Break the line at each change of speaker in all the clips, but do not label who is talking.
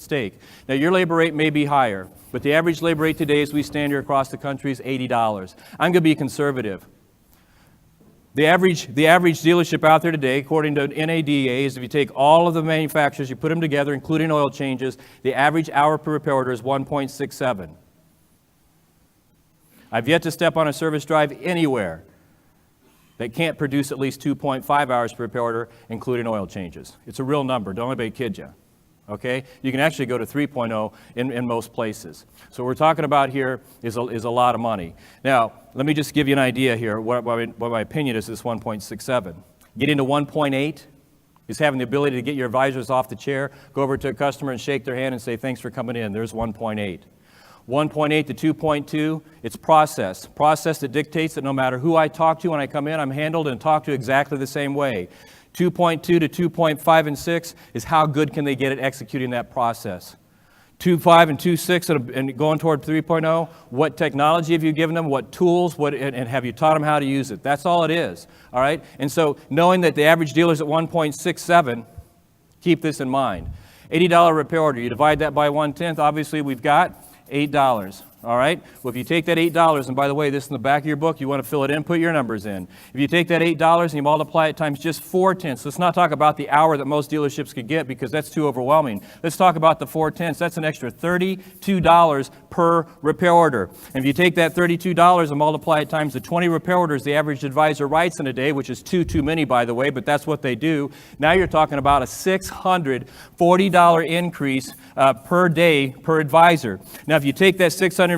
stake. Now, your labor rate may be higher, but the average labor rate today as we stand here across the country is $80. I'm going to be conservative. The average dealership out there today, according to NADA, is if you take all of the manufacturers, you put them together, including oil changes, the average hour per repair order is 1.67. I've yet to step on a service drive anywhere that can't produce at least 2.5 hours per repair order, including oil changes. It's a real number. Don't anybody kid you. Okay? You can actually go to 3.0 in most places. So what we're talking about here is a lot of money. Now, let me just give you an idea here what my opinion is this 1.67. Getting to 1.8 is having the ability to get your advisors off the chair, go over to a customer and shake their hand and say, thanks for coming in. There's 1.8. 1.8 to 2.2, it's process. Process that dictates that no matter who I talk to when I come in, I'm handled and talked to exactly the same way. 2.2 to 2.5 and 6 is how good can they get at executing that process. 2.5 and 2.6 and going toward 3.0, what technology have you given them, what tools, and have you taught them how to use it? That's all it is, all right? And so knowing that the average dealer is at 1.67, keep this in mind. $80 repair order, you divide that by 1/10, obviously we've got $8. All right? Well, if you take that $8, and by the way, this is in the back of your book, you want to fill it in, put your numbers in. If you take that $8 and you multiply it times just 4/10, let's not talk about the hour that most dealerships could get because that's too overwhelming. Let's talk about the 4/10. That's an extra $32 per repair order. And if you take that $32 and multiply it times the 20 repair orders the average advisor writes in a day, which is too many, by the way, but that's what they do, now you're talking about a $640 increase per day per advisor. Now, if you take that $640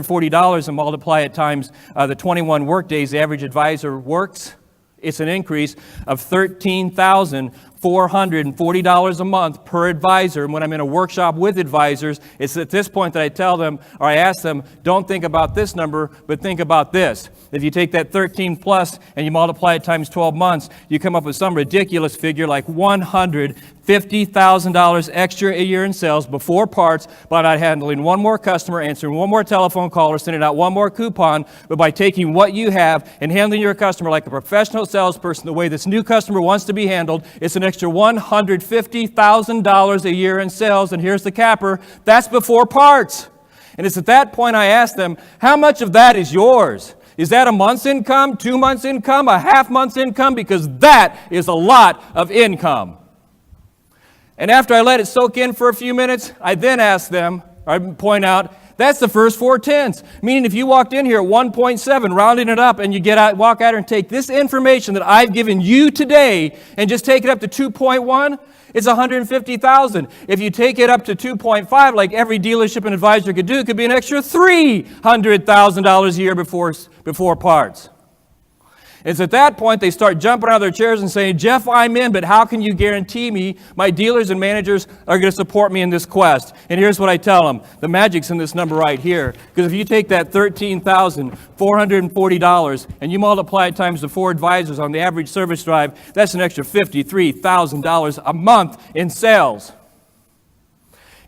and multiply it times the 21 work days the average advisor works, it's an increase of $13,440 a month per advisor. And when I'm in a workshop with advisors, it's at this point that I tell them, or I ask them, don't think about this number, but think about this. If you take that 13 plus and you multiply it times 12 months, you come up with some ridiculous figure like $150,000 extra a year in sales before parts by not handling one more customer, answering one more telephone call, or sending out one more coupon, but by taking what you have and handling your customer like a professional salesperson the way this new customer wants to be handled. It's an extra $150,000 a year in sales, and here's the capper, that's before parts. And it's at that point I ask them, how much of that is yours? Is that a month's income, 2 months' income, a half month's income? Because that is a lot of income. And after I let it soak in for a few minutes, I then ask them, I point out, that's the first 4/10. Meaning if you walked in here at 1.7, rounding it up, and you walk out here and take this information that I've given you today and just take it up to 2.1, it's $150,000. If you take it up to 2.5, like every dealership and advisor could do, it could be an extra $300,000 a year before parts. It's at that point they start jumping out of their chairs and saying, Jeff, I'm in, but how can you guarantee me my dealers and managers are going to support me in this quest? And here's what I tell them. The magic's in this number right here. Because if you take that $13,440 and you multiply it times the 4 advisors on the average service drive, that's an extra $53,000 a month in sales.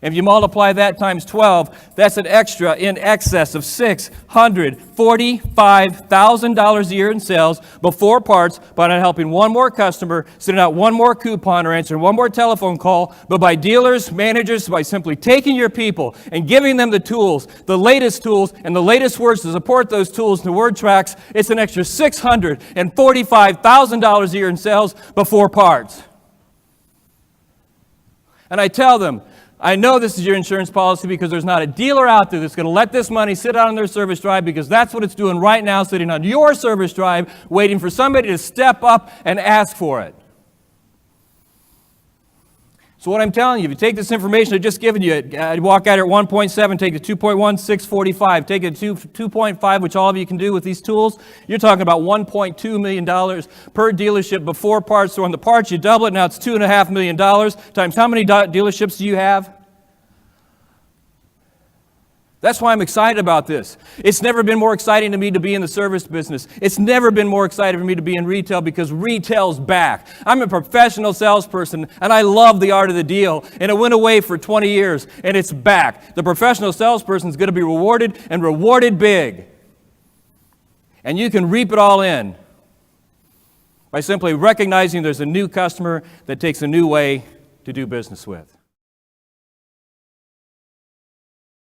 If you multiply that times 12, that's an extra in excess of $645,000 a year in sales before parts by not helping one more customer, sending out one more coupon, or answering one more telephone call, but by dealers, managers, by simply taking your people and giving them the tools, the latest tools, and the latest words to support those tools in the word tracks, it's an extra $645,000 a year in sales before parts. And I tell them, I know this is your insurance policy because there's not a dealer out there that's going to let this money sit out on their service drive because that's what it's doing right now, sitting on your service drive, waiting for somebody to step up and ask for it. So what I'm telling you, if you take this information I've just given you, walk out here at 1.7, take it 2.1, 645, take it 2.5, which all of you can do with these tools, you're talking about $1.2 million per dealership before parts. So on the parts, you double it, now it's $2.5 million times how many dealerships do you have? That's why I'm excited about this. It's never been more exciting to me to be in the service business. It's never been more exciting for me to be in retail because retail's back. I'm a professional salesperson and I love the art of the deal. And it went away for 20 years and it's back. The professional salesperson is going to be rewarded and rewarded big. And you can reap it all in by simply recognizing there's a new customer that takes a new way to do business with.